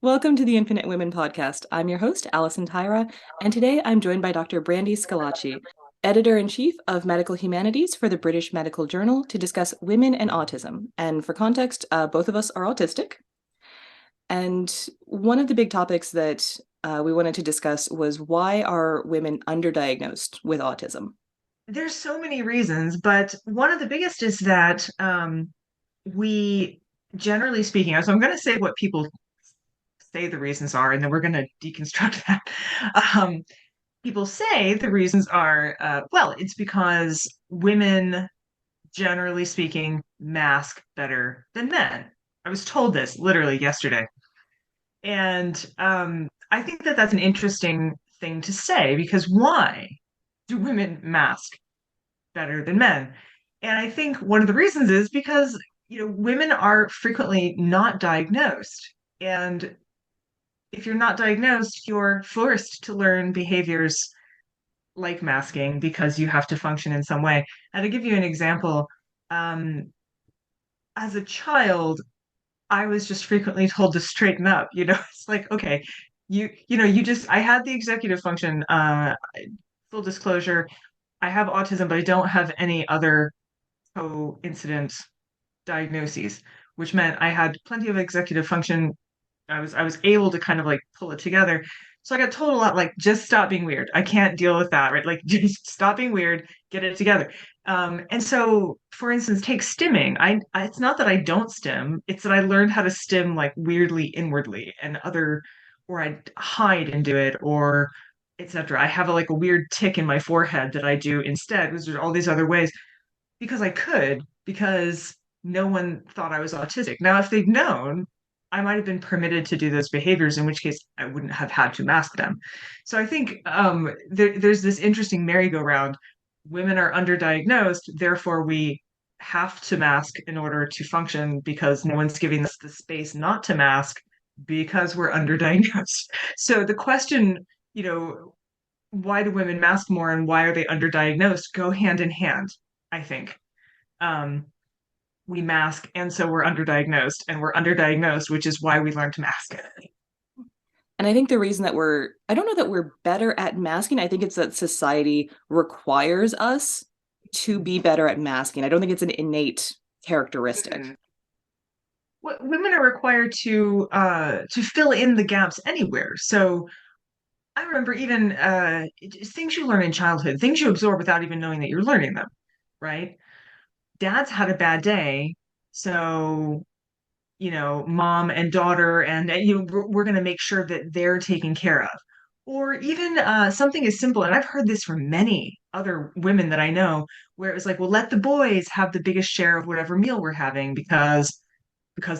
Welcome to the Infinite Women podcast. I'm your host, Allison Tyra, and today I'm joined by Dr. Brandy Schillace, Editor-in-Chief of Medical Humanities for the British Medical Journal, to discuss women and autism. And for context, both of us are autistic. And one of the big topics that we wanted to discuss was, why are women underdiagnosed with autism? There's so many reasons, but one of the biggest is that we, generally speaking, so I'm going to say what people say the reasons are, and then we're going to deconstruct that. Um, People say the reasons are, well, it's because women, generally speaking, mask better than men. I was told this literally yesterday. And I think that that's an interesting thing to say because why do women mask better than men? And I think one of the reasons is because, women are frequently not diagnosed. And if you're not diagnosed, you're forced to learn behaviors like masking because you have to function in some way. And to give you an example, um, as a child, I was just frequently told to straighten up. It's like, okay, I had the executive function. Full disclosure, I have autism, but I don't have any other coincident diagnoses, which meant I had plenty of executive function. I was able to kind of like pull it together. So I got told a lot like just stop being weird. I can't deal with that, right? Like just stop being weird, get it together. And so, for instance, take stimming. It's not that I don't stim, it's that I learned how to stim like weirdly inwardly and or I hide and do it, or etc. I have like a weird tick in my forehead that I do instead, because there's all these other ways because I could, because no one thought I was autistic. Now, if they'd known, I might have been permitted to do those behaviors, in which case I wouldn't have had to mask them. So I think there's this interesting merry-go-round. Women are underdiagnosed, therefore we have to mask in order to function because no one's giving us the space not to mask because we're underdiagnosed. So the question, you know, why do women mask more and why are they underdiagnosed go hand in hand, I think. Um, we mask, and so we're underdiagnosed, and we're underdiagnosed, which is why we learn to mask. And I think the reason that I don't know that we're better at masking. I think it's that society requires us to be better at masking. I don't think it's an innate characteristic. Mhm. Women are required to fill in the gaps anywhere. So I remember even things you learn in childhood, things you absorb without even knowing that you're learning them, right? Dad's had a bad day, so mom and daughter, and we're going to make sure that they're taken care of. Or even something as simple, and I've heard this from many other women that I know, where it was like, well, let the boys have the biggest share of whatever meal we're having because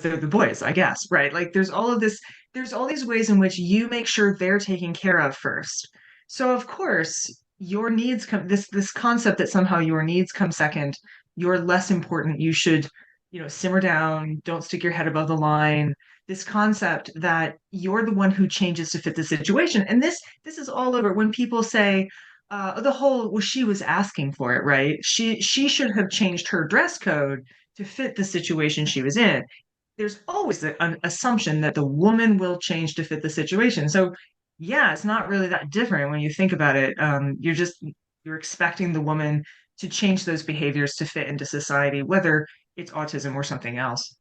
they're the boys, I guess, right? Like there's all these ways in which you make sure they're taken care of first. So of course, your needs come this concept that somehow your needs come second, you're less important, you should, simmer down, don't stick your head above the line. This concept that you're the one who changes to fit the situation. And this is all over when people say, the whole, well, she was asking for it, right? She should have changed her dress code to fit the situation she was in. There's always an assumption that the woman will change to fit the situation. So yeah, it's not really that different when you think about it. You're expecting the woman to change those behaviors to fit into society, whether it's autism or something else.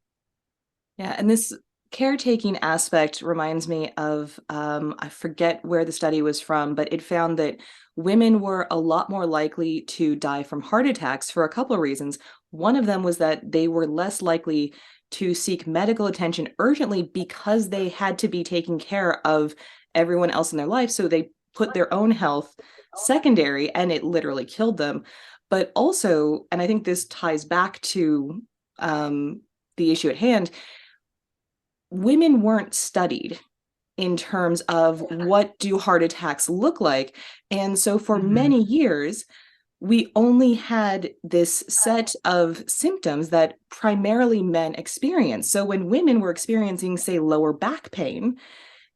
Yeah, and this caretaking aspect reminds me of, I forget where the study was from, but it found that women were a lot more likely to die from heart attacks for a couple of reasons. One of them was that they were less likely to seek medical attention urgently because they had to be taking care of everyone else in their life. So they put their own health secondary, and it literally killed them. But also, and I think this ties back to the issue at hand, women weren't studied in terms of what do heart attacks look like. And so for Mhm. many years, we only had this set of symptoms that primarily men experience. So when women were experiencing, say, lower back pain,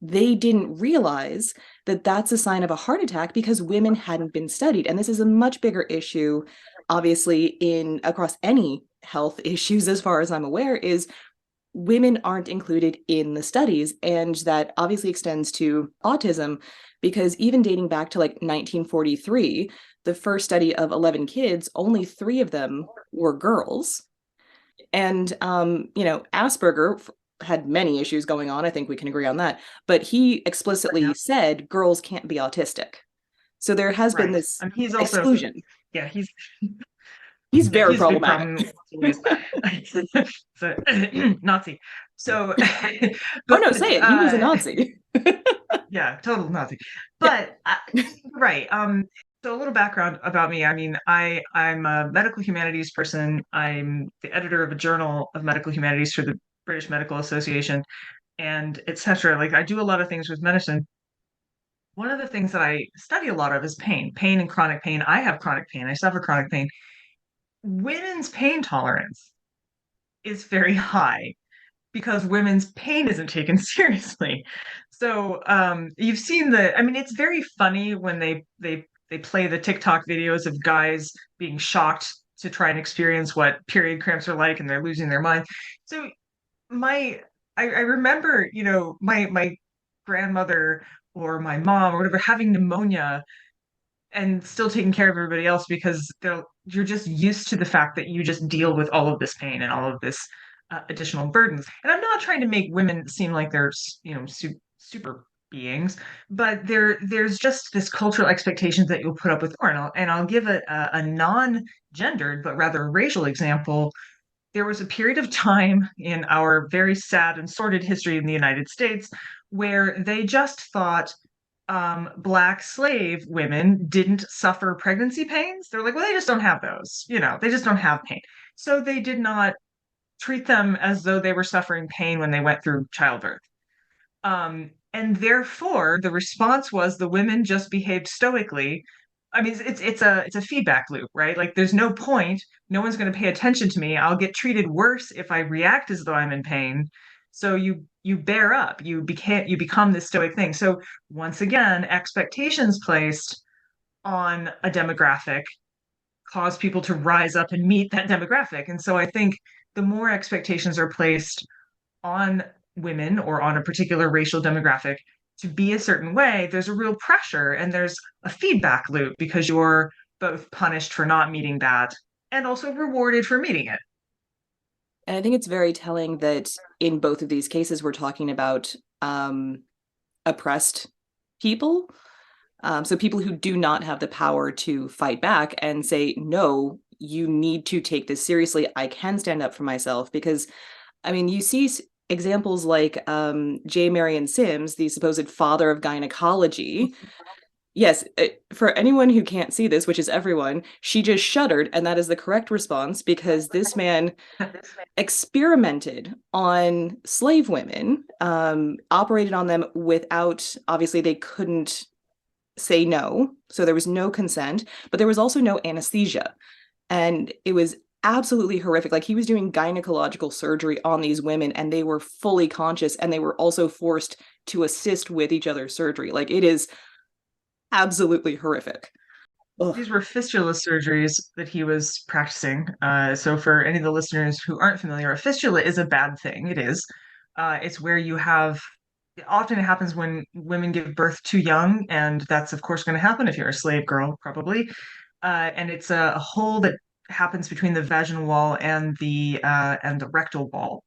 they didn't realize that that's a sign of a heart attack because women hadn't been studied. And this is a much bigger issue, obviously, in across any health issues, as far as I'm aware, is women aren't included in the studies. And that obviously extends to autism, because even dating back to like 1943, the first study of 11 kids, only three of them were girls. And, Asperger had many issues going on. I think we can agree on that. But he Yeah. explicitly said girls can't be autistic. So there has been Right. this I mean, he's also, exclusion. yeah, He's very he's a big problematic. problem in lots of ways. So, Nazi. So, Oh no, say but it. He was a Nazi. yeah, total Nazi. Yeah. But right. So a little background about me. I mean, I'm a medical humanities person. I'm the editor of a journal of medical humanities for the British Medical Association, and etc. Like I do a lot of things with medicine. One of the things that I study a lot of is pain and chronic pain. I have chronic pain. I suffer chronic pain. Women's pain tolerance is very high because women's pain isn't taken seriously. So you've seen I mean, it's very funny when they play the TikTok videos of guys being shocked to try and experience what period cramps are like and they're losing their mind. So my I remember, my grandmother or my mom or whatever having pneumonia and still taking care of everybody else because you're just used to the fact that you just deal with all of this pain and all of this additional burdens. And I'm not trying to make women seem like they're super beings, but there's just this cultural expectations that you'll put up with more. And I'll give a non-gendered but rather racial example. There was a period of time in our very sad and sordid history in the United States where they just thought Black slave women didn't suffer pregnancy pains. They're like, well, they just don't have those. They just don't have pain. So they did not treat them as though they were suffering pain when they went through childbirth. And therefore, the response was the women just behaved stoically. I mean, it's a feedback loop, right? Like, there's no point. No one's going to pay attention to me. I'll get treated worse if I react as though I'm in pain. So you bear up. You become this stoic thing. So once again, expectations placed on a demographic cause people to rise up and meet that demographic. And so I think the more expectations are placed on women or on a particular racial demographic to be a certain way, there's a real pressure and there's a feedback loop because you're both punished for not meeting that and also rewarded for meeting it. And I think it's very telling that in both of these cases, we're talking about oppressed people. So people who do not have the power to fight back and say, no, you need to take this seriously. I can stand up for myself. Because, I mean, you see examples like J. Marion Sims, the supposed father of gynecology. Yes, for anyone who can't see this, which is everyone, she just shuddered, and that is the correct response because this man experimented on slave women, operated on them without, obviously, they couldn't say no. So there was no consent, but there was also no anesthesia. And it was absolutely horrific. Like he was doing gynecological surgery on these women and they were fully conscious and they were also forced to assist with each other's surgery. Like it is absolutely horrific. Ugh. These were fistula surgeries that he was practicing. So, for any of the listeners who aren't familiar, a fistula is a bad thing. It is. It's where you have, often it happens when women give birth too young, and that's, of course, going to happen if you're a slave girl, probably. And it's a hole that happens between the vaginal wall and the rectal wall.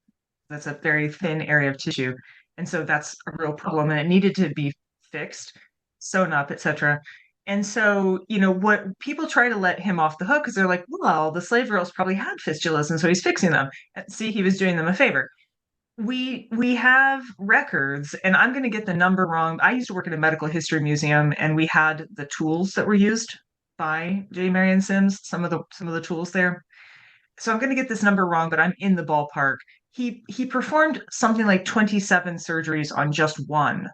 That's a very thin area of tissue. And so that's a real problem, and it needed to be fixed, sewn up, etc. And so, what people try to let him off the hook because they're like, well, the slave girls probably had fistulas, and so he's fixing them. And see, he was doing them a favor. We have records, and I'm going to get the number wrong. I used to work at a medical history museum, and we had the tools that were used by J. Marion Sims. Some of the tools there. So I'm going to get this number wrong, but I'm in the ballpark. He performed something like 27 surgeries on just one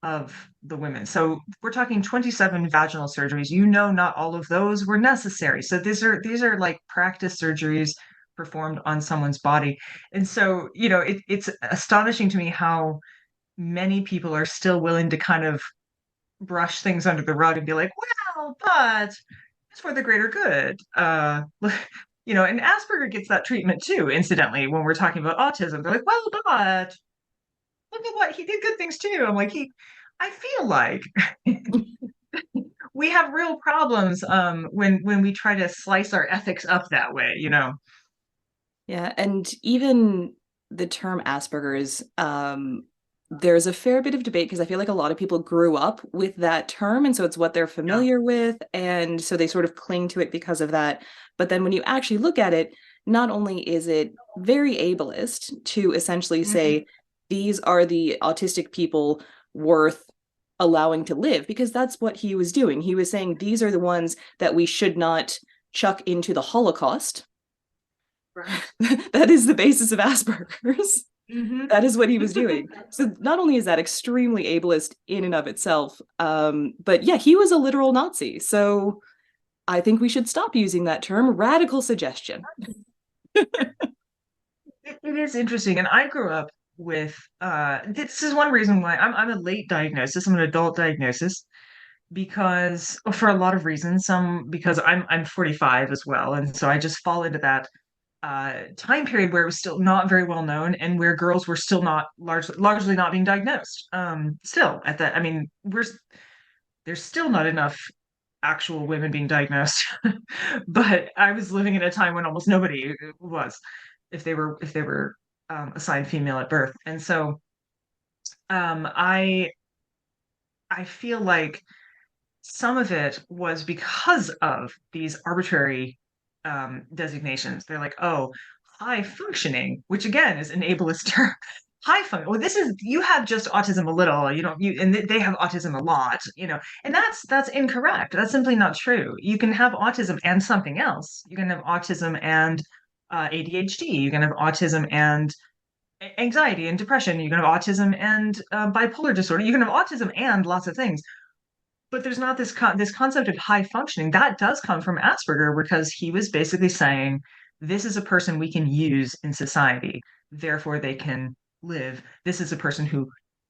of the women. So we're talking 27 vaginal surgeries. Not all of those were necessary. So these are like practice surgeries performed on someone's body. And so, it's astonishing to me how many people are still willing to kind of brush things under the rug and be like, well, but it's for the greater good. And Asperger gets that treatment too, incidentally, when we're talking about autism. They're like, well, but look at what he did good things too. I'm like, I feel like we have real problems when we try to slice our ethics up that way. Yeah, and even the term Asperger's, there's a fair bit of debate because I feel like a lot of people grew up with that term, and so it's what they're Yeah. familiar with, and so they sort of cling to it because of that. But then when you actually look at it, not only is it very ableist to essentially Mhm. say these are the autistic people worth allowing to live, because that's what he was doing. He was saying these are the ones that we should not chuck into the Holocaust. Right. That is the basis of Asperger's. Hmm. That is what he was doing. So not only is that extremely ableist in and of itself, but yeah, he was a literal Nazi. So I think we should stop using that term. Radical suggestion. It is interesting. And I grew up with this is one reason why I'm a late diagnosis. I'm an adult diagnosis because for a lot of reasons. Some because I'm 45 as well. And so I just fall into that time period where it was still not very well known and where girls were still not largely not being diagnosed. Still at that, I mean, there's still not enough actual women being diagnosed. But I was living in a time when almost nobody was, if they were assigned female at birth. And so I feel like some of it was because of these arbitrary designations. They're like, oh, high functioning, which again is an ableist term. High function. Well, this is you have just autism a little. You don't. And they have autism a lot. And that's incorrect. That's simply not true. You can have autism and something else. You can have autism and ADHD. You can have autism and anxiety and depression. You can have autism and bipolar disorder. You can have autism and lots of things. But there's not this concept of high functioning. That does come from Asperger because he was basically saying this is a person we can use in society, therefore they can live. This is a person who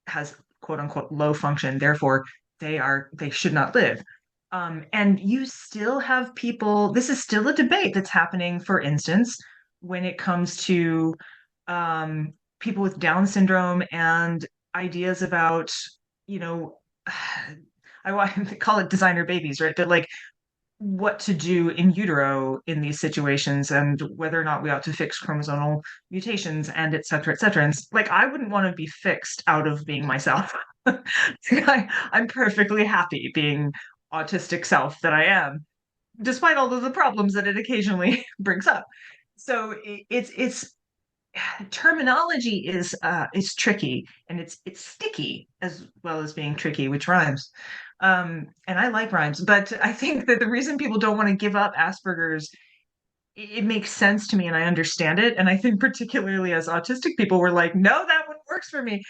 has quote unquote low function, therefore they should not live. And you still have people. This is still a debate that's happening. For instance, when it comes to um, people with Down syndrome and ideas about you know I want to call it designer babies, right? But like what to do in utero in these situations and whether or not we ought to fix chromosomal mutations and et cetera, et cetera. And like I wouldn't want to be fixed out of being myself. I'm perfectly happy being autistic self that I am, despite all of the problems that it occasionally brings up. So it's terminology is tricky and it's sticky as well as being tricky, which rhymes. And I like rhymes, but I think that the reason people don't want to give up Asperger's, it makes sense to me and I understand it. And I think particularly as autistic people, we're like, no, that one works for me.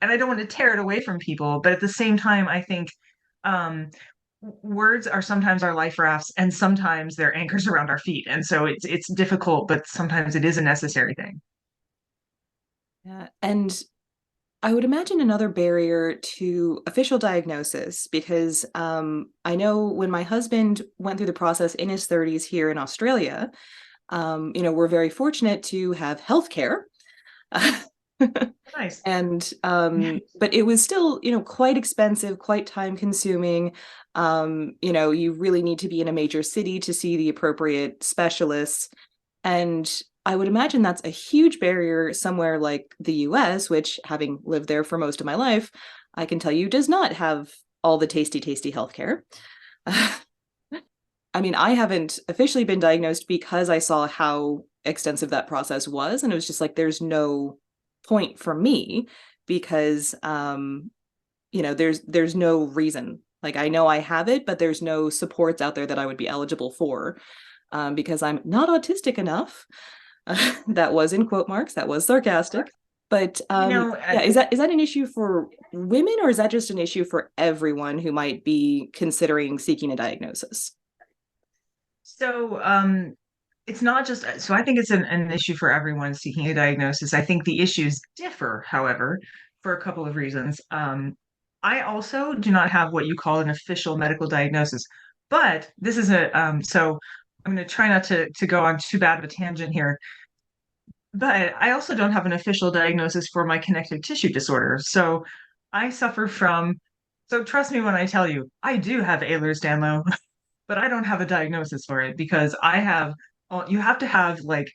And I don't want to tear it away from people. But at the same time, I think um, words are sometimes our life rafts and sometimes they're anchors around our feet. And so it's difficult, but sometimes it is a necessary thing. Yeah. And I would imagine another barrier to official diagnosis, because I know when my husband went through the process in his 30s here in Australia, we're very fortunate to have healthcare. Nice. And but it was still, quite expensive, quite time consuming. You really need to be in a major city to see the appropriate specialists. And I would imagine that's a huge barrier somewhere like the US, which, having lived there for most of my life, I can tell you does not have all the tasty, tasty healthcare. I mean, I haven't officially been diagnosed because I saw how extensive that process was. And it was just like, there's no point for me because, there's no reason. Like, I know I have it, but there's no supports out there that I would be eligible for, because I'm not autistic enough. That was in quote marks, that was sarcastic. But You know, yeah, is that an issue for women, or is that just an issue for everyone who might be considering seeking a diagnosis? so it's not just so I think it's an issue for everyone seeking a diagnosis. I think the issues differ, however, for a couple of reasons. I also do not have what you call an official medical diagnosis, but this is a so I'm going to try not to go on too bad of a tangent here, but I also don't have an official diagnosis for my connective tissue disorder. So I suffer from, so trust me when I tell you, I do have Ehlers-Danlos, but I don't have a diagnosis for it because I have, well, you have to have like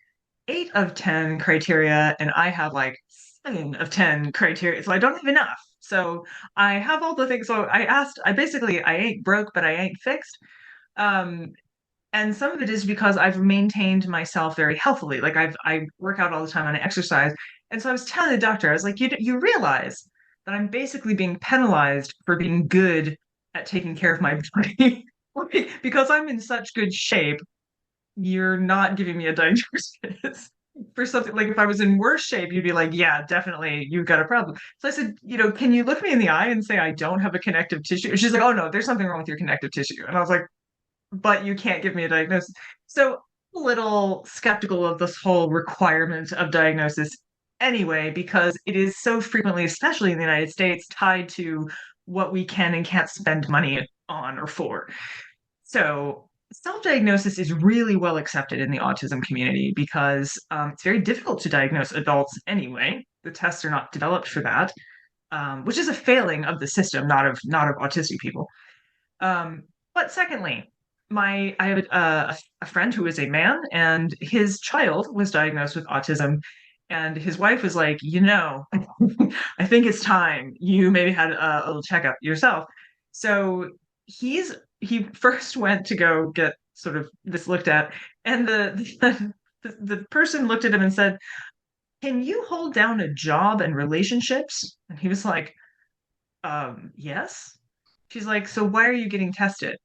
8 of 10 criteria, and I have like 7 of 10 criteria. So I don't have enough. So I have all the things. So I basically, I ain't broke, but I ain't fixed. Um, and some of it is because I've maintained myself very healthily. Like I work out all the time and I exercise. And so I was telling the doctor, I was like, you realize that I'm basically being penalized for being good at taking care of my body. Because I'm in such good shape, you're not giving me a diagnosis for something. Like if I was in worse shape, you'd be like, yeah, definitely, you've got a problem. So I said, can you look me in the eye and say I don't have a connective tissue? She's like, oh no, there's something wrong with your connective tissue. And I was like, but you can't give me a diagnosis. So a little skeptical of this whole requirement of diagnosis anyway, because it is so frequently, especially in the United States, tied to what we can and can't spend money on or for. So self-diagnosis is really well accepted in the autism community because it's very difficult to diagnose adults anyway. The tests are not developed for that, which is a failing of the system, not of autistic people. Um, but secondly, I have a friend who is a man, and his child was diagnosed with autism, and his wife was like, I think it's time you maybe had a little checkup yourself. So he first went to go get sort of this looked at, and the person looked at him and said, "Can you hold down a job and relationships?" And he was like, yes. She's like, so why are you getting tested?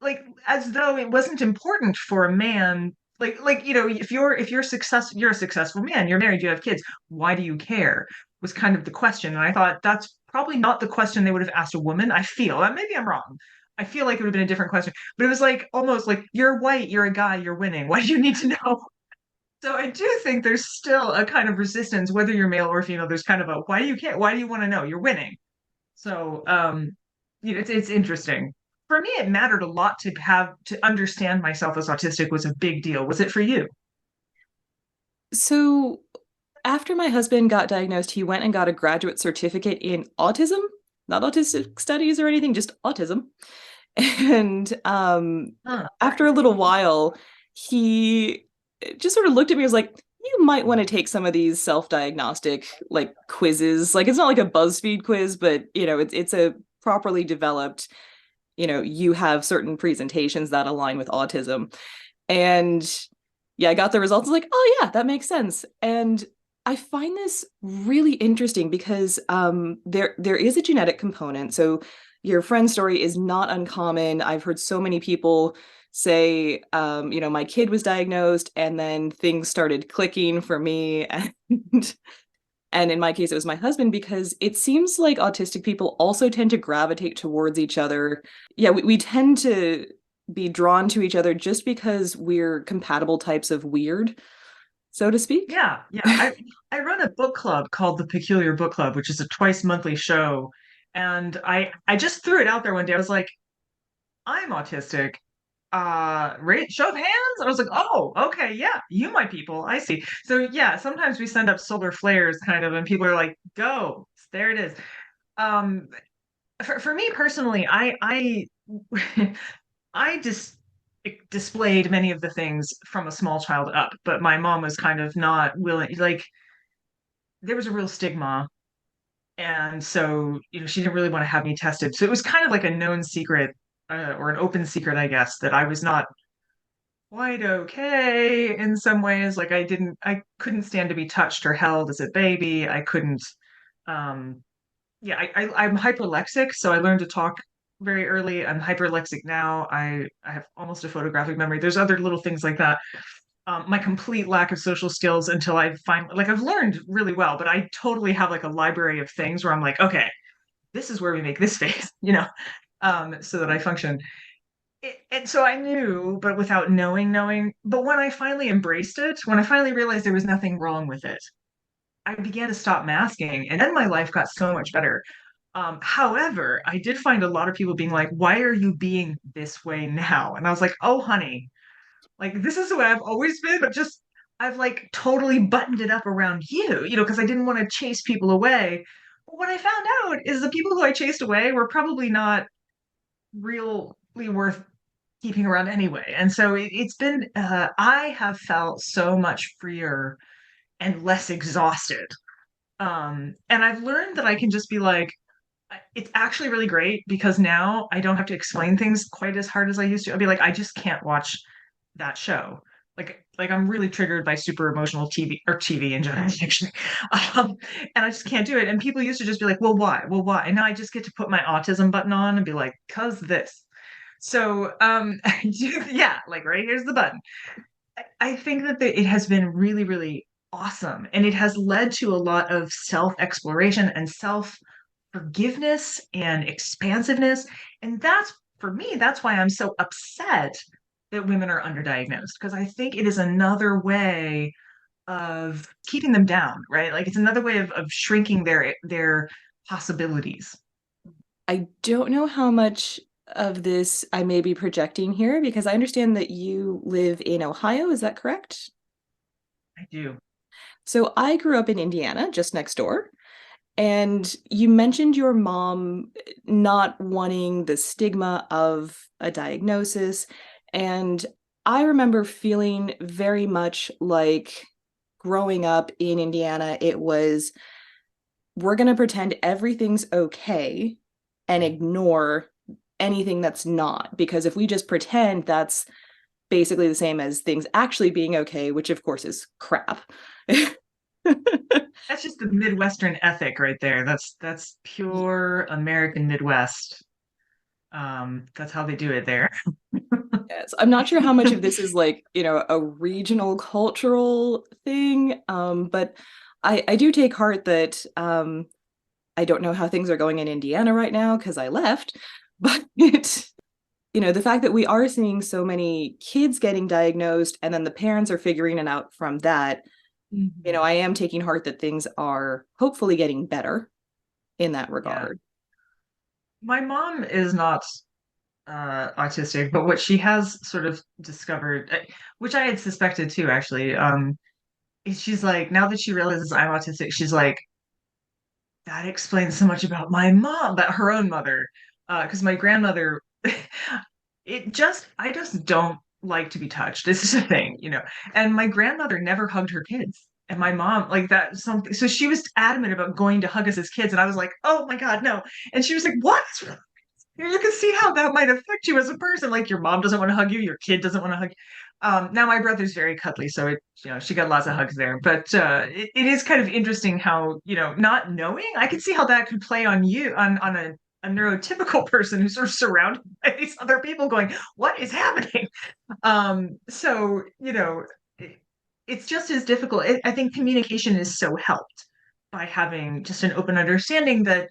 Like, as though it wasn't important for a man. If you're successful, you're a successful man, you're married, you have kids. Why do you care? Was kind of the question. And I thought that's probably not the question they would have asked a woman. I feel, and maybe I'm wrong. I feel like it would have been a different question. But it was like almost like you're white, you're a guy, you're winning. Why do you need to know? So I do think there's still a kind of resistance, whether you're male or female. There's kind of a why do you care? Why do you want to know? You're winning. So, it's interesting. For me, it mattered a lot to understand myself as autistic was a big deal. Was it for you? So after my husband got diagnosed, he went and got a graduate certificate in autism, not autistic studies or anything, just autism. And Huh. after a little while, he just sort of looked at me and was like, you might want to take some of these self-diagnostic like quizzes. Like it's not like a BuzzFeed quiz, but it's a properly developed, you have certain presentations that align with autism. And yeah, I got the results. I was like, oh yeah, that makes sense. And I find this really interesting because there is a genetic component. So your friend's story is not uncommon. I've heard so many people say, my kid was diagnosed and then things started clicking for me. And in my case, it was my husband because it seems like autistic people also tend to gravitate towards each other. Yeah, we tend to be drawn to each other just because we're compatible types of weird, so to speak. Yeah, yeah. I run a book club called the Peculiar Book Club, which is a twice monthly show. And I just threw it out there one day. I was like, I'm autistic. Show of hands. I was like, oh, okay, yeah, you my people. I see. So yeah, sometimes we send up solar flares kind of, and people are like, go, there it is. Um, for me personally, I just displayed many of the things from a small child up, but my mom was kind of not willing. Like there was a real stigma, and so she didn't really want to have me tested. So it was kind of like a known secret, or an open secret, I guess, that I was not quite okay in some ways. Like I couldn't stand to be touched or held as a baby. I couldn't. Um, yeah, I'm hyperlexic, so I learned to talk very early. I'm hyperlexic now. I have almost a photographic memory. There's other little things like that. My complete lack of social skills until I find like I've learned really well, but I totally have like a library of things where I'm like, okay, this is where we make this face, so that I function. And so I knew, but without knowing. But when I finally embraced it, when I finally realized there was nothing wrong with it, I began to stop masking, and then my life got so much better. However, I did find a lot of people being like, why are you being this way now? And I was like, oh, honey, Like this is the way I've always been, but just I've like totally buttoned it up around you, because I didn't want to chase people away. But what I found out is the people who I chased away were probably not really worth keeping around anyway. And so it's been, I have felt so much freer and less exhausted. And I've learned that I can just be like, it's actually really great because now I don't have to explain things quite as hard as I used to. I'll be like, I just can't watch that show. Like I'm really triggered by super emotional TV or TV in general, actually. Um, and I just can't do it. And people used to just be like, well, why? Well, why? And now I just get to put my autism button on and be like, cause this. So, yeah, like right here's the button. I think that it has been really, really awesome. And it has led to a lot of self exploration and self forgiveness and expansiveness. And that's, for me, that's why I'm so upset that women are underdiagnosed, because I think it is another way of keeping them down, right? Like it's another way of shrinking their possibilities. I don't know how much of this I may be projecting here because I understand that you live in Ohio. Is that correct? I do. So I grew up in Indiana, just next door. And you mentioned your mom not wanting the stigma of a diagnosis. And I remember feeling very much like growing up in Indiana, it was, we're going to pretend everything's okay and ignore anything that's not. Because if we just pretend, that's basically the same as things actually being okay, which of course is crap. That's just the Midwestern ethic right there. That's pure American Midwest. That's how they do it there. Yes, I'm not sure how much of this is like, a regional cultural thing, but I do take heart that I don't know how things are going in Indiana right now because I left, but the fact that we are seeing so many kids getting diagnosed and then the parents are figuring it out from that, Mhm. I am taking heart that things are hopefully getting better in that Yeah. regard. My mom is not autistic, but what she has sort of discovered, which I had suspected too, actually, is she's like, now that she realizes I'm autistic, she's like, that explains so much about my mom, about her own mother. Because my grandmother, I just don't like to be touched. This is a thing. And my grandmother never hugged her kids. And my mom, like that, something. So she was adamant about going to hug us as kids. And I was like, oh my God, no. And she was like, what? You can see how that might affect you as a person. Like your mom doesn't want to hug you, your kid doesn't want to hug you. Now my brother's very cuddly, so she got lots of hugs there. But it is kind of interesting how, not knowing, I can see how that could play on you, on a neurotypical person who's sort of surrounded by these other people going, what is happening? So, it's just as difficult. I think communication is so helped by having just an open understanding that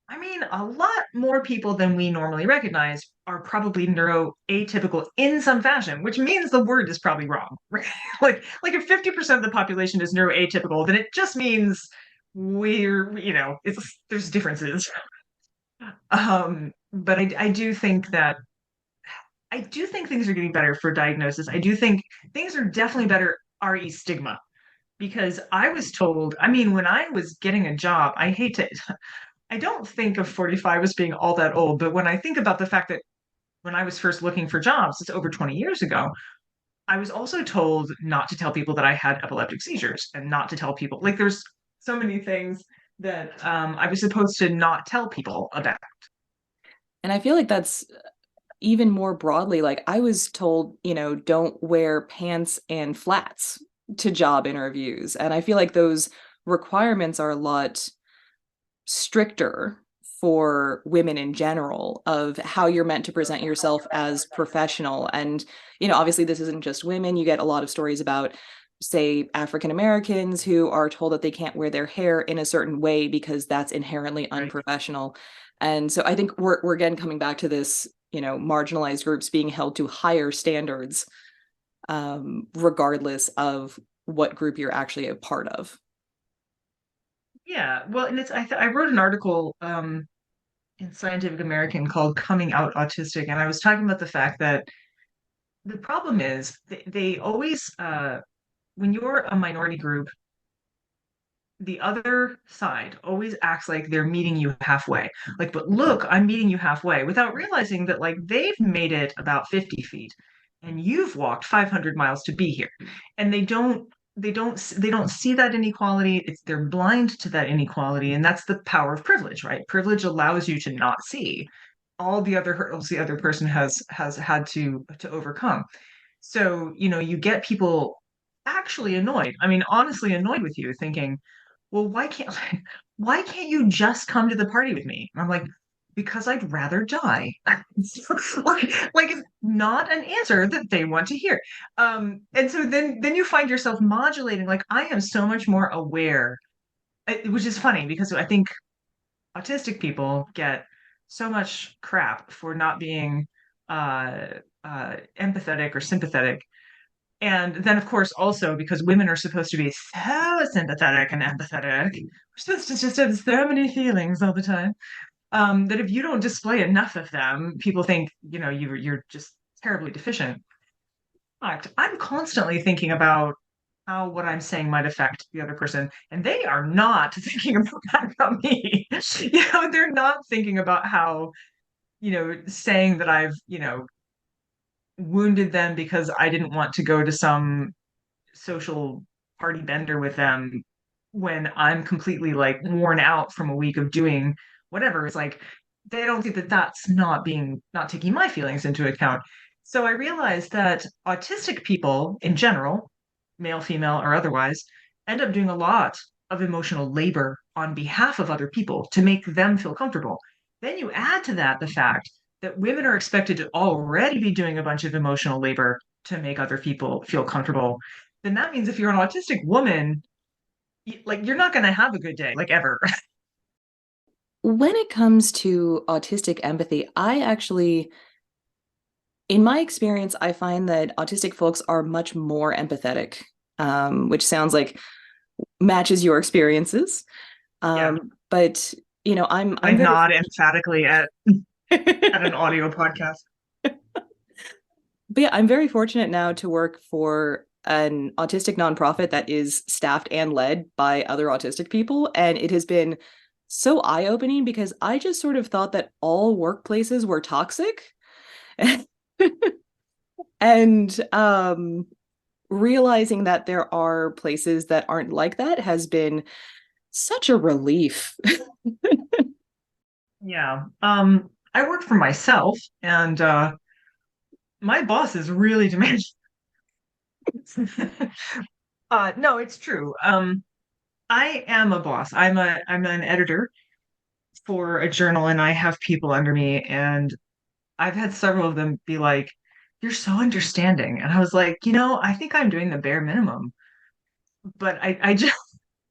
I mean, a lot more people than we normally recognize are probably neuroatypical in some fashion, which means the word is probably wrong. Right? Like if 50% of the population is neuroatypical, then it just means there's differences. But I do think things are getting better for diagnosis. I do think things are definitely better RE stigma because I was told, I mean, when I was getting a job, I don't think of 45 as being all that old, but when I think about the fact that when I was first looking for jobs, it's over 20 years ago, I was also told not to tell people that I had epileptic seizures and not to tell people. Like there's so many things that I was supposed to not tell people about. And I feel like that's even more broadly, like I was told, don't wear pants and flats to job interviews. And I feel like those requirements are a lot stricter for women in general of how you're meant to present yourself as professional. And, obviously this isn't just women. You get a lot of stories about, say, African Americans who are told that they can't wear their hair in a certain way because that's inherently Right. unprofessional. And so I think we're again coming back to this, marginalized groups being held to higher standards, regardless of what group you're actually a part of. Yeah. Well, and I wrote an article in Scientific American called Coming Out Autistic, and I was talking about the fact that the problem is they always when you're a minority group, the other side always acts like they're meeting you halfway. Like, but look, I'm meeting you halfway without realizing that like they've made it about 50 feet and you've walked 500 miles to be here. And they don't see that inequality. They're blind to that inequality. And that's the power of privilege, right? Privilege allows you to not see all the other hurdles the other person has had to overcome. So, you get people actually annoyed. I mean, honestly annoyed with you, thinking, well, why can't you just come to the party with me? And I'm like, because I'd rather die. Like it's not an answer that they want to hear. And so then you find yourself modulating, like I am so much more aware, which is funny because I think autistic people get so much crap for not being uh empathetic or sympathetic. And then, of course, also because women are supposed to be so sympathetic and empathetic, we're supposed to just have so many feelings all the time, that if you don't display enough of them, people think, you're just terribly deficient. But I'm constantly thinking about how what I'm saying might affect the other person, and they are not thinking about that about me. They're not thinking about how, saying that I've, wounded them because I didn't want to go to some social party bender with them when I'm completely like worn out from a week of doing whatever. It's like they don't think that that's not taking my feelings into account. So I realized that autistic people in general, male, female, or otherwise, end up doing a lot of emotional labor on behalf of other people to make them feel comfortable. Then you add to that the fact that women are expected to already be doing a bunch of emotional labor to make other people feel comfortable. Then that means if you're an autistic woman, like you're not going to have a good day, like ever. When it comes to autistic empathy, in my experience, I find that autistic folks are much more empathetic, which sounds like matches your experiences. Yeah, But I I'm very nod emphatically at an audio podcast. But yeah, I'm very fortunate now to work for an autistic nonprofit that is staffed and led by other autistic people. And it has been so eye-opening because I just sort of thought that all workplaces were toxic. And realizing that there are places that aren't like that has been such a relief. Yeah. I work for myself and my boss is really demanding. No, it's true. I am a boss. I'm an editor for a journal and I have people under me and I've had several of them be like, "You're so understanding." And I was like, I think I'm doing the bare minimum. But I just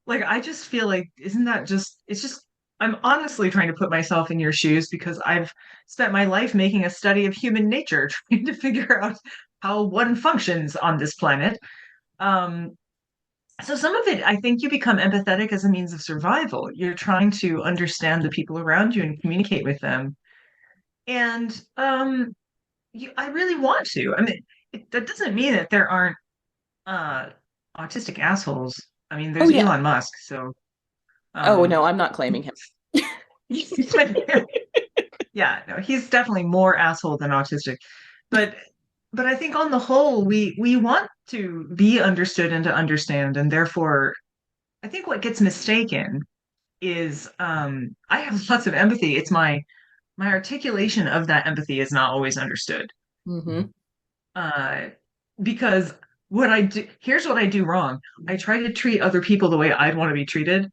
I just feel like isn't that just it's just I'm honestly trying to put myself in your shoes because I've spent my life making a study of human nature, trying to figure out how one functions on this planet. Um, so some of it, I think you become empathetic as a means of survival. You're trying to understand the people around you and communicate with them. And I really want to. I mean, that doesn't mean that there aren't uh, autistic assholes. I mean, Oh there's yeah. Elon Musk, so Oh um, no, I'm not claiming him. yeah, no, he's definitely more asshole than autistic. But I think on the whole, we want to be understood and to understand, and therefore, I think what gets mistaken is I have lots of empathy. It's my articulation of that empathy is not always understood. Hmm. Uh, because here's what I do wrong. I try to treat other people the way I'd want to be treated,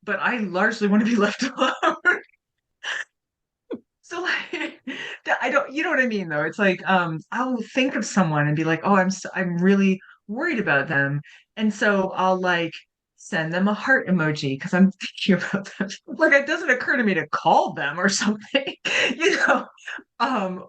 but I largely want to be left alone. So like I don't you know what I mean though. It's like I'll think of someone and be like, "Oh, I'm really worried about them." And so I'll like send them a heart emoji because I'm thinking about them. Like it doesn't occur to me to call them or something, you know.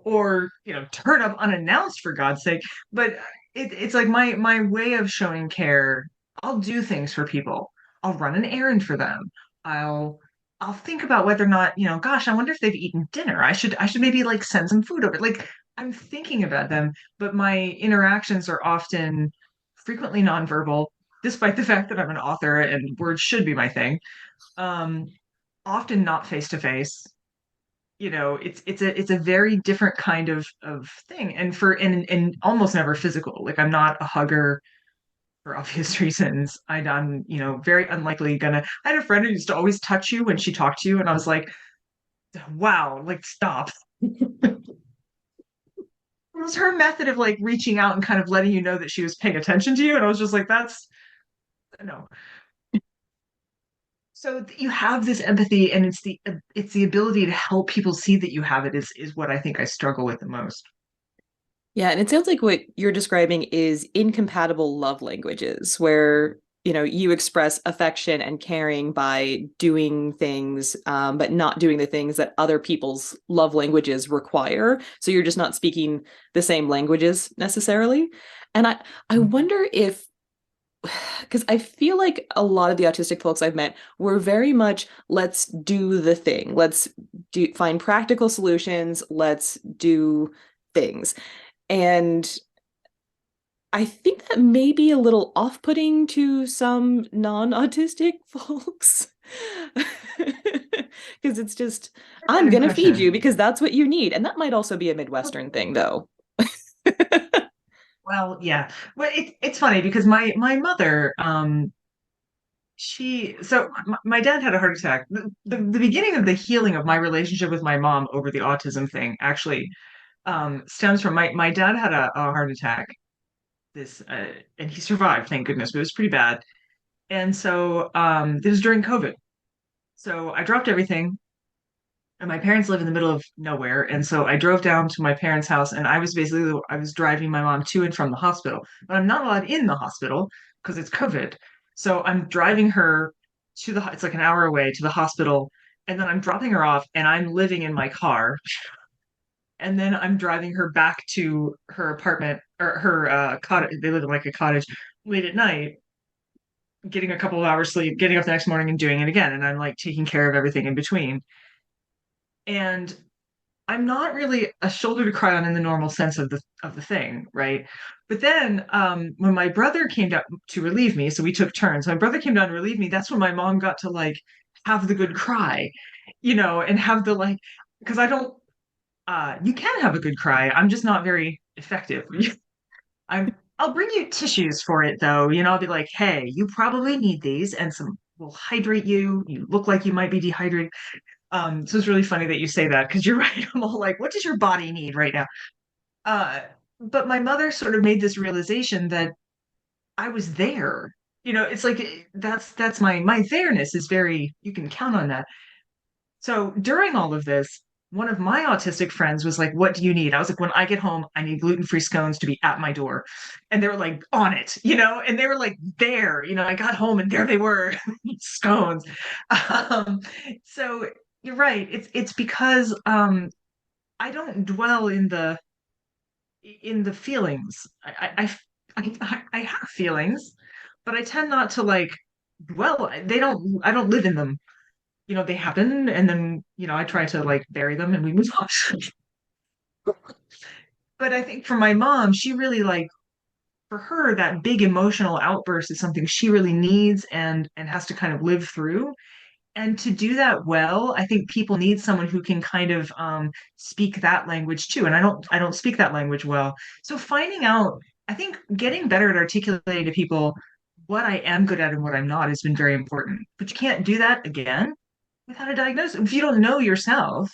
Or turn up unannounced for God's sake. But it's like my way of showing care. I'll do things for people. I'll run an errand for them. I'll I'll think about whether or not, gosh, I wonder if they've eaten dinner. I should maybe like send some food over. Like I'm thinking about them, but my interactions are often frequently nonverbal, despite the fact that I'm an author and words should be my thing. Um, Often not face to face. You know, it's a very different kind of thing, and almost never physical. Like I'm not a hugger for obvious reasons. I'm very unlikely gonna. I had a friend who used to always touch you when she talked to you, and I was like, wow, like stop. It was her method of like reaching out and kind of letting you know that she was paying attention to you. And I was just like, that's no. So you have this empathy, and it's the ability to help people see that you have it is what I think I struggle with the most. Yeah, and it sounds like what you're describing is incompatible love languages where, you express affection and caring by doing things, but not doing the things that other people's love languages require. So you're just not speaking the same languages necessarily. And I wonder if, because I feel like a lot of the autistic folks I've met were very much, let's do the thing. Let's find practical solutions. Let's do things. And I think that may be a little off-putting to some non-autistic folks. Because it's just, That I'm gonna feed you impression. because that's what you need. And that might also be a Midwestern thing, though. Well, yeah. Well, it's funny because my mother, my dad had a heart attack. The beginning of the healing of my relationship with my mom over the autism thing actually stems from my dad had a heart attack. This and he survived, thank goodness, but it was pretty bad. And so this was during COVID. So I dropped everything, and my parents live in the middle of nowhere. And so I drove down to my parents' house, and I was driving my mom to and from the hospital, but I'm not allowed in the hospital because it's COVID. So I'm driving her it's like an hour away to the hospital, and then I'm dropping her off, and I'm living in my car, and then I'm driving her back to her apartment or her cottage. They live in like a cottage late at night, getting a couple of hours sleep, getting up the next morning and doing it again. And I'm like taking care of everything in between. And I'm not really a shoulder to cry on in the normal sense of the thing, right? But then when my brother came down to relieve me, so we took turns. My brother came down to relieve me. That's when my mom got to like have the good cry, and have the like because I don't you can have a good cry. I'm just not very effective. I'll bring you tissues for it though. I'll be like, hey, you probably need these and some will hydrate you. You look like you might be dehydrated. So it's really funny that you say that because you're right. I'm all like, what does your body need right now? Uh, but my mother sort of made this realization that I was there. It's like that's my there-ness is very, you can count on that. So during all of this, one of my autistic friends was like, what do you need? I was like, when I get home, I need gluten-free scones to be at my door. And they were like, on it, and they were like there, I got home and there they were, scones. Um, so you're right. It's because I don't dwell in the feelings. I have feelings, but I tend not to like dwell. I don't live in them. They happen, and then I try to like bury them and we move on. But I think for my mom, she really like for her that big emotional outburst is something she really needs and has to kind of live through. And to do that well, I think people need someone who can kind of speak that language too. And I don't speak that language well. So finding out, I think getting better at articulating to people what I am good at and what I'm not has been very important. But you can't do that again without a diagnosis. If you don't know yourself,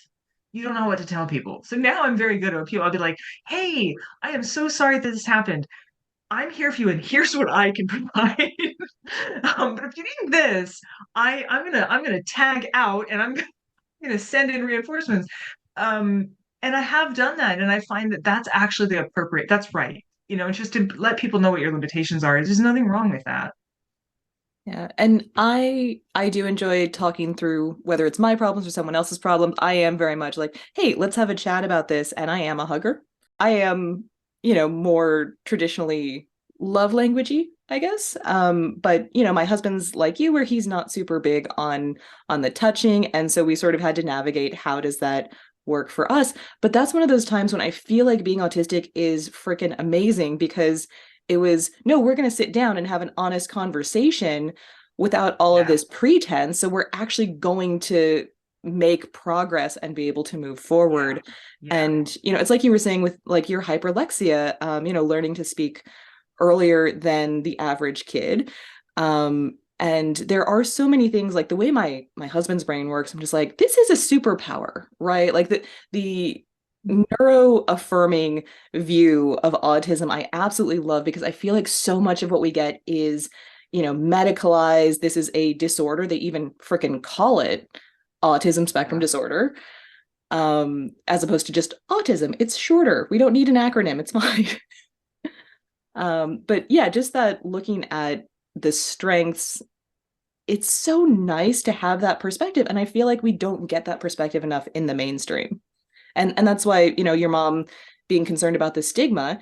you don't know what to tell people. So now I'm very good at people. I'll be like, hey, I am so sorry that this happened. I'm here for you, and here's what I can provide. But if you need this, I'm gonna tag out, and I'm gonna send in reinforcements. Um, and I have done that, and I find that that's actually the appropriate. That's right. It's just to let people know what your limitations are. There's nothing wrong with that. Yeah, and I do enjoy talking through whether it's my problems or someone else's problems. I am very much like, hey, let's have a chat about this. And I am a hugger. I am, more traditionally love languagey, I guess. But my husband's like you, where he's not super big on the touching, and so we sort of had to navigate how does that work for us. But that's one of those times when I feel like being autistic is freaking amazing because it was, no, we're going to sit down and have an honest conversation without all of Yeah. this pretense. So we're actually going to make progress and be able to move forward. Yeah. Yeah. And, it's like you were saying with like your hyperlexia, learning to speak earlier than the average kid. And there are so many things like the way my husband's brain works, I'm just like, this is a superpower, right? Like the neuro affirming view of autism, I absolutely love because I feel like so much of what we get is, medicalized. This is a disorder. They even freaking call it autism spectrum Yeah. disorder, as opposed to just autism. It's shorter. We don't need an acronym. It's fine. But yeah, just that looking at the strengths, it's so nice to have that perspective. And I feel like we don't get that perspective enough in the mainstream. And that's why, your mom being concerned about the stigma,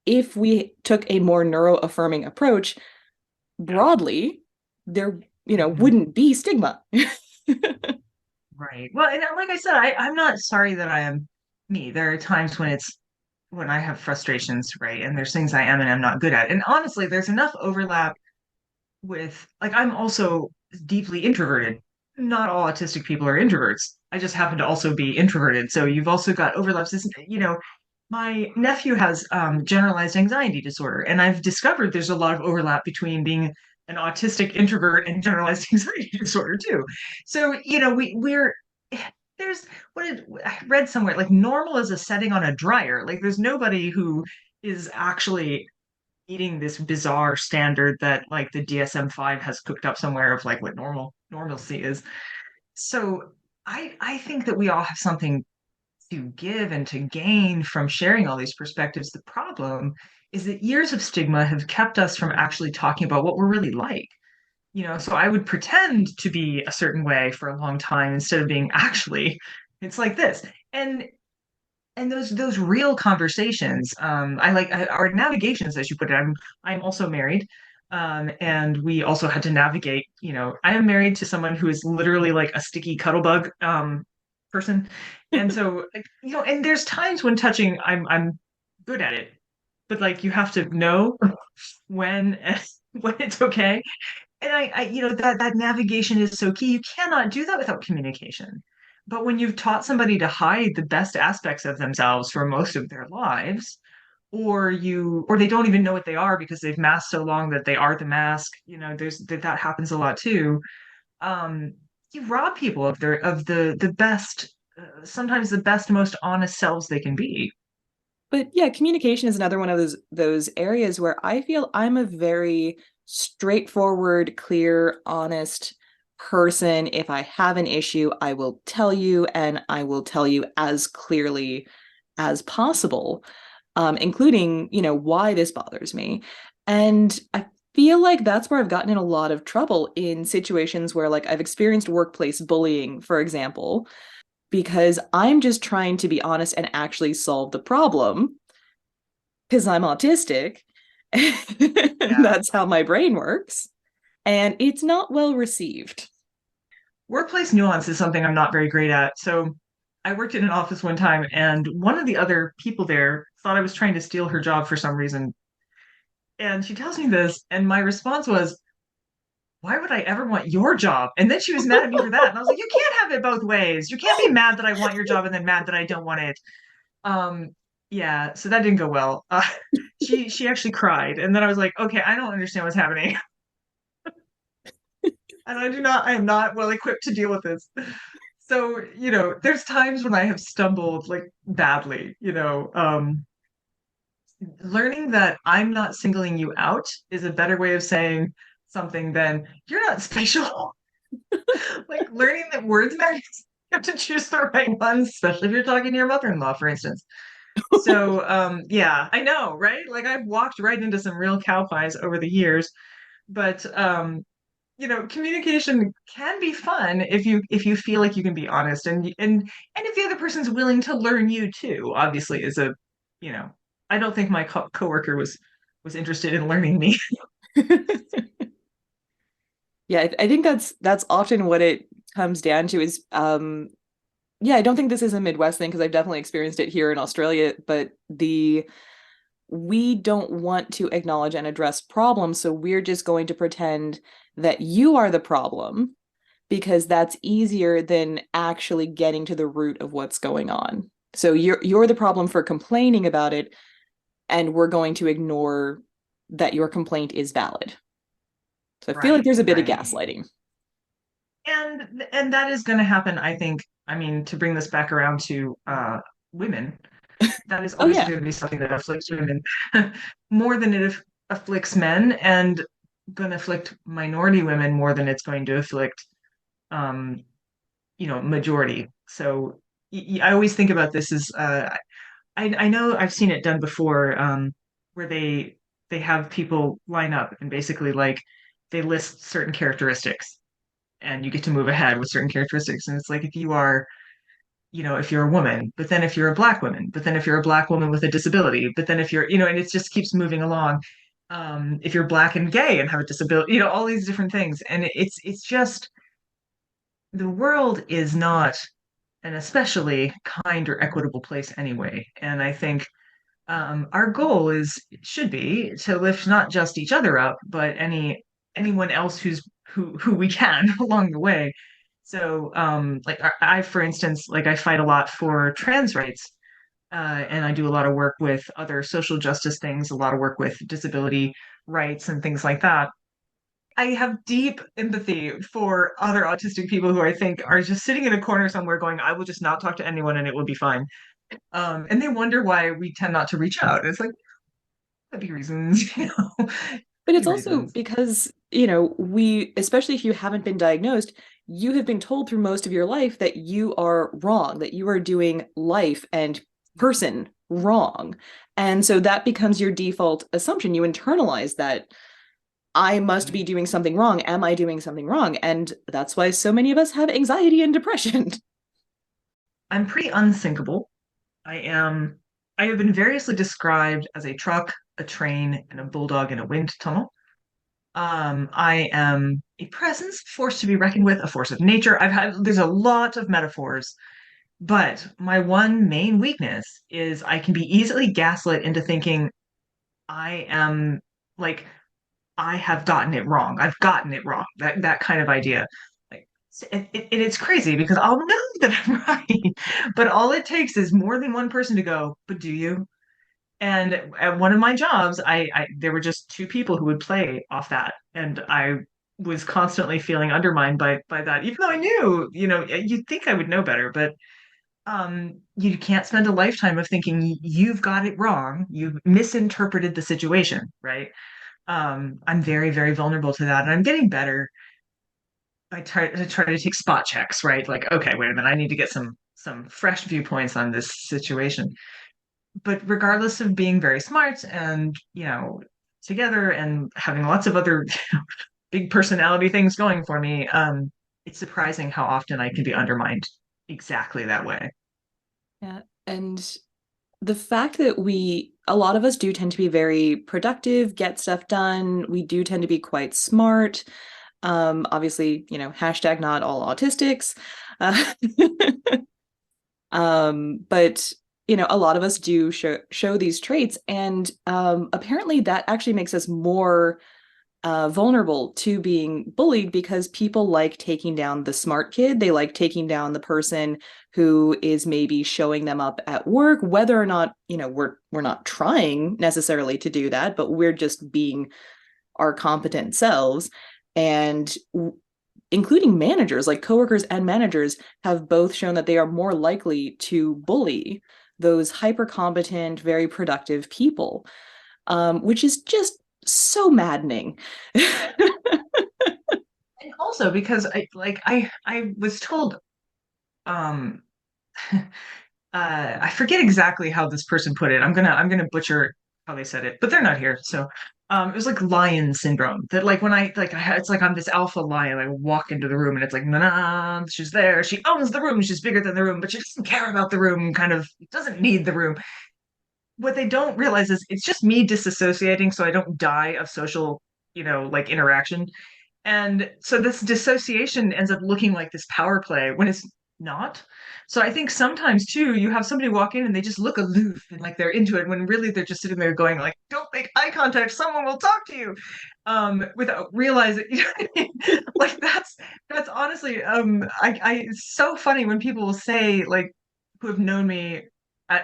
if we took a more neuro-affirming approach Yeah. broadly, there, Mhm. wouldn't be stigma. Right. Well, and like I said, I'm not sorry that I am me. There are times when I have frustrations, right? And there's things I am and I'm not good at. And honestly, there's enough overlap with like I'm also deeply introverted. Not all autistic people are introverts. I just happen to also be introverted. So you've also got overlaps. My nephew has generalized anxiety disorder, and I've discovered there's a lot of overlap between being an autistic introvert and generalized anxiety disorder too. So, we're there's I read somewhere like normal is a setting on a dryer. Like there's nobody who is actually meeting this bizarre standard that like the DSM-5 has cooked up somewhere of like what normalcy is. So I think that we all have something to give and to gain from sharing all these perspectives. The problem is that years of stigma have kept us from actually talking about what we're really like. So I would pretend to be a certain way for a long time instead of being actually, it's like this. And those real conversations, I like our navigations, as you put it. I'm also married, and we also had to navigate. I am married to someone who is literally like a sticky cuddle bug person, and so like, and there's times when touching, I'm good at it, but like you have to know when when it's okay. And that navigation is so key. You cannot do that without communication. But when you've taught somebody to hide the best aspects of themselves for most of their lives, or they don't even know what they are because they've masked so long that they are the mask, that happens a lot too. Um, you rob people of the best, sometimes the best, most honest selves they can be. But yeah, communication is another one of those areas where I feel I'm a very straightforward, clear, honest person. If I have an issue, I will tell you, and I will tell you as clearly as possible, including, why this bothers me. And I feel like that's where I've gotten in a lot of trouble in situations where like I've experienced workplace bullying, for example, because I'm just trying to be honest and actually solve the problem because I'm autistic. Yeah. That's how my brain works. And it's not well received. Workplace nuance is something I'm not very great at. So I worked in an office one time, and one of the other people there thought I was trying to steal her job for some reason. And she tells me this, and my response was, why would I ever want your job? And then she was mad at me for that. And I was like, you can't have it both ways. You can't be mad that I want your job and then mad that I don't want it. Um, yeah, so that didn't go well. She actually cried, and then I was like, okay, I don't understand what's happening, and I am not well equipped to deal with this. So, there's times when I have stumbled like badly, learning that I'm not singling you out is a better way of saying something than you're not special. Like learning that words matter, you have to choose the right ones, especially if you're talking to your mother-in-law, for instance. So, yeah, I know, right? Like I've walked right into some real cow pies over the years, but communication can be fun if you feel like you can be honest and if the other person's willing to learn you too. Obviously, is a you know, I don't think my coworker was interested in learning me. Yeah, I think that's often what it comes down to is yeah, I don't think this is a Midwest thing because I've definitely experienced it here in Australia, but we don't want to acknowledge and address problems, so we're just going to pretend that you are the problem because that's easier than actually getting to the root of what's going on. So you're the problem for complaining about it, and we're going to ignore that your complaint is valid. So I feel like Right, there's a bit of right. gaslighting. And that is going to happen, I think. I mean, to bring this back around to women, that is Oh always yeah. going to be something that afflicts women more than it afflicts men, and going to afflict minority women more than it's going to afflict, um, majority. So I always think about this as I know I've seen it done before, where they have people line up and basically like they list certain characteristics, and you get to move ahead with certain characteristics. And it's like if you are, if you're a woman, but then if you're a black woman, but then if you're a black woman with a disability, but then if you're, and it just keeps moving along. If you're black and gay and have a disability, all these different things. And it's just the world is not an especially kind or equitable place anyway. And I think our goal should be to lift not just each other up, but anyone else who we can along the way. So, like for instance, like I fight a lot for trans rights, and I do a lot of work with other social justice things, a lot of work with disability rights and things like that. I have deep empathy for other autistic people who I think are just sitting in a corner somewhere going, I will just not talk to anyone and it will be fine. And they wonder why we tend not to reach out. It's like, could be reasons, But could be it's also reasons. because, especially if you haven't been diagnosed, you have been told through most of your life that you are wrong, that you are doing life and person wrong. And so that becomes your default assumption. You internalize that I must be doing something wrong. Am I doing something wrong? And that's why so many of us have anxiety and depression. I'm pretty unsinkable. I am, I have been variously described as a truck, a train, and a bulldog in a wind tunnel. I am a presence, force to be reckoned with, a force of nature. There's a lot of metaphors, but my one main weakness is I can be easily gaslit into thinking I am like I have gotten it wrong. I've gotten it wrong. That kind of idea. Like it's crazy because I'll know that I'm right, but all it takes is more than one person to go, but do you? And at one of my jobs, I there were just two people who would play off that, and I was constantly feeling undermined by that, even though I knew, you'd think I would know better, but you can't spend a lifetime of thinking you've got it wrong, you've misinterpreted the situation, right? I'm very, very vulnerable to that, and I'm getting better. I try to take spot checks, right? Like, okay, wait a minute, I need to get some fresh viewpoints on this situation. But regardless of being very smart and, together and having lots of other big personality things going for me, it's surprising how often I can be undermined exactly that way. Yeah. And the fact that a lot of us do tend to be very productive, get stuff done. We do tend to be quite smart. Obviously, hashtag not all autistics. Uh, but a lot of us do show these traits, and apparently that actually makes us more vulnerable to being bullied because people like taking down the smart kid. They like taking down the person who is maybe showing them up at work, whether or not, we're not trying necessarily to do that, but we're just being our competent selves. And including managers, like coworkers and managers, have both shown that they are more likely to bully those hyper competent, very productive people, which is just so maddening. And also because I was told, um I forget exactly how this person put it. I'm gonna butcher how they said it, but they're not here. So it was like lion syndrome. That like when it's like I'm this alpha lion. I walk into the room and it's like, nah, she's there. She owns the room. She's bigger than the room, but she doesn't care about the room. Kind of doesn't need the room. What they don't realize is it's just me disassociating, so I don't die of social, like interaction. And so this dissociation ends up looking like this power play when it's not. So I think sometimes too, you have somebody walk in and they just look aloof and like they're into it when really they're just sitting there going like, don't make eye contact, someone will talk to you. Without realizing, you know what I mean? Like that's honestly, it's so funny when people will say like who have known me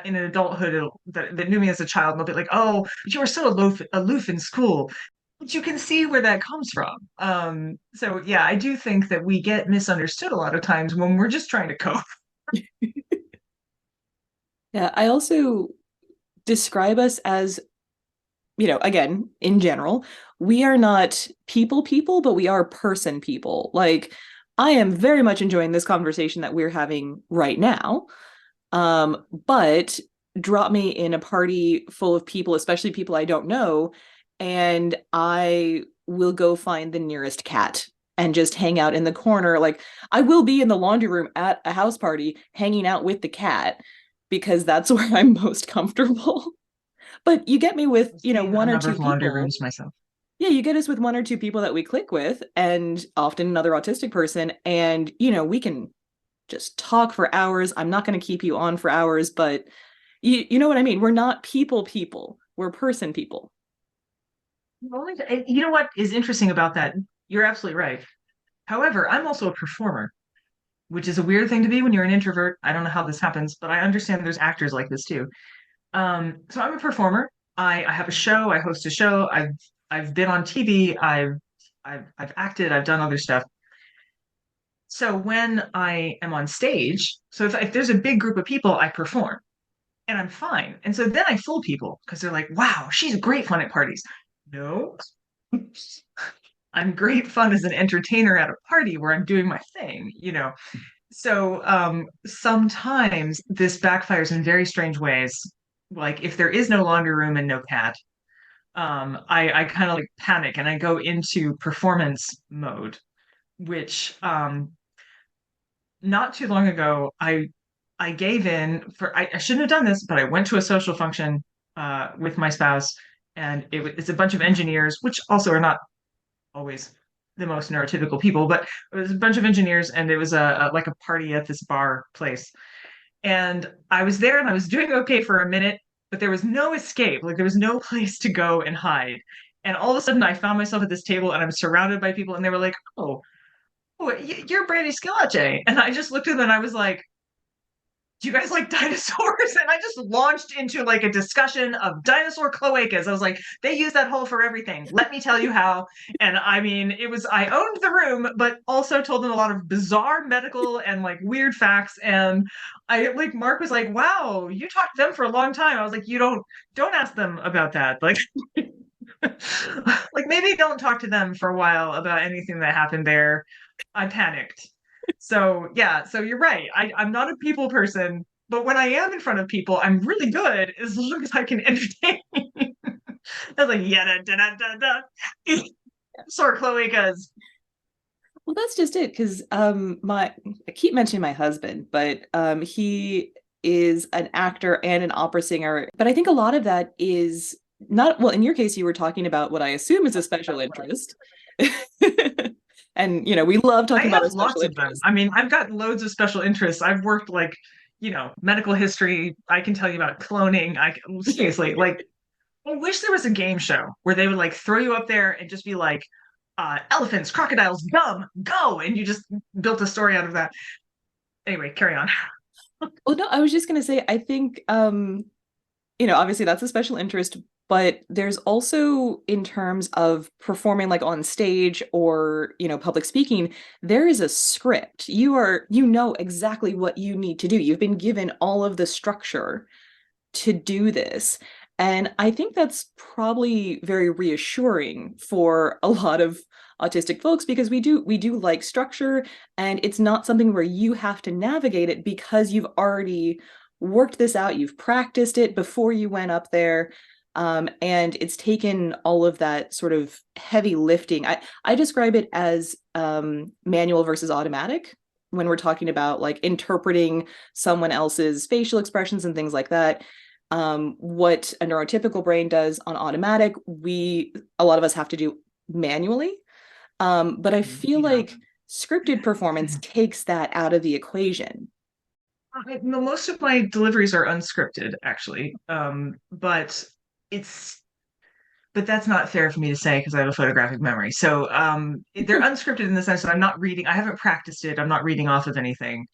in adulthood that knew me as a child, and they'll be like, "Oh, you were so aloof in school." But you can see where that comes from. So yeah, I do think that we get misunderstood a lot of times when we're just trying to cope. Yeah, I also describe us as, again, in general, we are not people, but we are person people. Like, I am very much enjoying this conversation that we're having right now. But drop me in a party full of people, especially people I don't know, and I will go find the nearest cat and just hang out in the corner. Like, I will be in the laundry room at a house party hanging out with the cat because that's where I'm most comfortable. But you get me with, I've seen a one or number two of laundry people. rooms myself. Yeah, you get us with one or two people that we click with, and often another autistic person, and we can just talk for hours. I'm not going to keep you on for hours, but you know what I mean? We're not people. We're person people. You know what is interesting about that? You're absolutely right. However, I'm also a performer, which is a weird thing to be when you're an introvert. I don't know how this happens, but I understand there's actors like this too. So I'm a performer. I have a show. I host a show. I've been on TV. I've acted. I've done other stuff. So when I am on stage, so if there's a big group of people, I perform and I'm fine. And so then I fool people because they're like, wow, she's great fun at parties. No, I'm great fun as an entertainer at a party where I'm doing my thing, you know. So sometimes this backfires in very strange ways. Like if there is no laundry room and no cat, I kind of like panic and I go into performance mode, which not too long ago I gave in for I shouldn't have done this, but I went to a social function with my spouse, and it's a bunch of engineers, which also are not always the most neurotypical people, but it was a bunch of engineers, and it was like a party at this bar place. And I was there, and I was doing okay for a minute, but there was no escape. Like there was no place to go and hide. And all of a sudden, I found myself at this table, and I'm surrounded by people, and they were like, "Oh, you're Brandy Schillace," and I just looked at them, and I was like, do you guys like dinosaurs? And I just launched into like a discussion of dinosaur cloacas. I was like, they use that hole for everything. Let me tell you how. And I mean, I owned the room, but also told them a lot of bizarre medical and like weird facts. And Mark was like, wow, you talked to them for a long time. I was like, don't ask them about that. Like, like maybe don't talk to them for a while about anything that happened there. I panicked. So yeah, so you're right. I'm not a people person, but when I am in front of people, I'm really good as long as I can entertain. I was like, yeah, da da da da. Sort cloacas. Well, that's just it, because my I keep mentioning my husband, but he is an actor and an opera singer. But I think a lot of that is not, well, in your case, you were talking about what I assume is a special interest. And we love I talking about have our special lots of them. interests. I mean, I've got loads of special interests. I've worked like, medical history. I can tell you about cloning. Seriously, like I wish there was a game show where they would like throw you up there and just be like, elephants, crocodiles, gum, go, and you just built a story out of that. Anyway, carry on. Well, no, I was just gonna say, I think obviously that's a special interest, but there's also, in terms of performing like on stage or, public speaking, there is a script. You know exactly what you need to do. You've been given all of the structure to do this. And I think that's probably very reassuring for a lot of autistic folks, because we do like structure, and it's not something where you have to navigate it because you've already worked this out, you've practiced it before you went up there. And it's taken all of that sort of heavy lifting. I describe it as manual versus automatic when we're talking about like interpreting someone else's facial expressions and things like that. What a neurotypical brain does on automatic, a lot of us have to do manually. But I feel Yeah. like scripted performance takes that out of the equation. No, most of my deliveries are unscripted, actually. It's but that's not fair for me to say because I have a photographic memory. So they're unscripted in the sense that I'm not reading, I haven't practiced it, I'm not reading off of anything.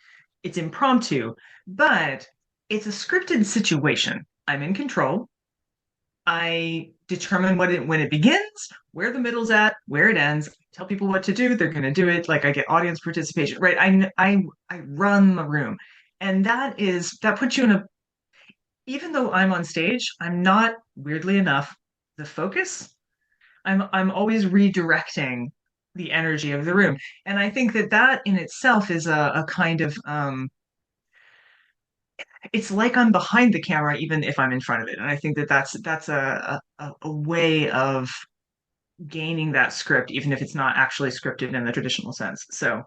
It's impromptu, but it's a scripted situation. I'm in control. I determine when it begins, where the middle's at, where it ends. Tell people what to do. They're going to do it. Like I get audience participation, right? I run the room, and that puts you in a. Even though I'm on stage, I'm not weirdly enough the focus. I'm always redirecting the energy of the room, and I think that that in itself is a kind of it's like I'm behind the camera even if I'm in front of it, and I think that that's a way of gaining that script, even if it's not actually scripted in the traditional sense. So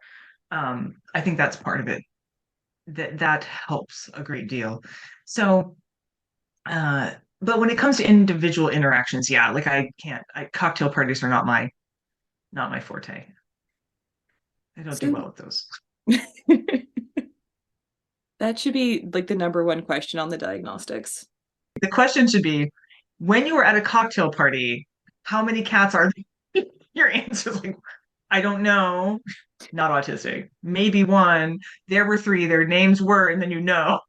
I think that's part of it. That helps a great deal. So, but when it comes to individual interactions, yeah, like I can't. Cocktail parties are not my forte. I don't do So well with those. that should be like the number one question on the diagnostics. The question should be, when you were at a cocktail party, how many cats are there? Your answer is like, I don't know. Not autistic. Maybe one. There were three. Their names were, and then you know.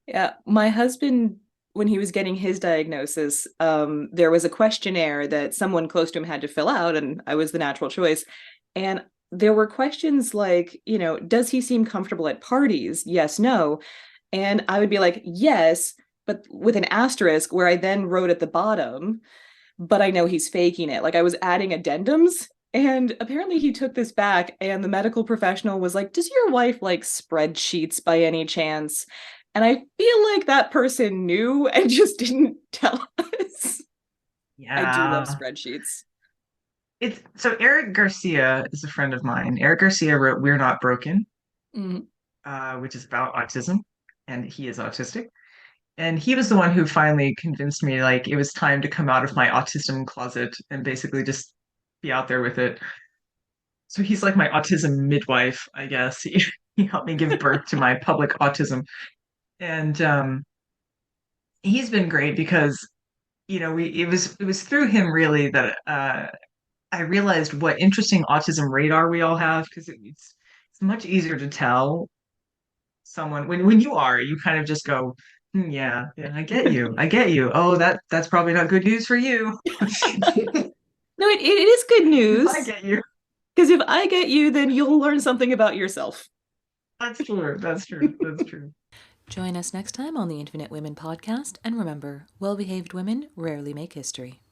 Yeah, my husband, when he was getting his diagnosis, there was a questionnaire that someone close to him had to fill out, and I was the natural choice. And there were questions like, does he seem comfortable at parties? Yes, no. And I would be like, yes, but with an asterisk where I then wrote at the bottom, but I know he's faking it. Like I was adding addendums. And apparently he took this back, and the medical professional was like, does your wife like spreadsheets by any chance? And I feel like that person knew and just didn't tell us. I do love Yeah. spreadsheets. It's so Eric Garcia is a friend of mine. Eric Garcia wrote We're Not Broken, Mm. which is about autism, and he is autistic. And he was the one who finally convinced me like it was time to come out of my autism closet and basically just be out there with it. So he's like my autism midwife, I guess. He helped me give birth to my public autism. And he's been great because, it was through him really that I realized what interesting autism radar we all have because it's much easier to tell someone when you kind of just go, "Hmm, yeah, yeah, I get you. I get you. Oh, that's probably not good news for you. No, it is good I news get you. because if I get you, then you'll learn something about yourself. That's true. That's true. That's true. Join us next time on the Infinite Women podcast. And remember, well behaved women rarely make history.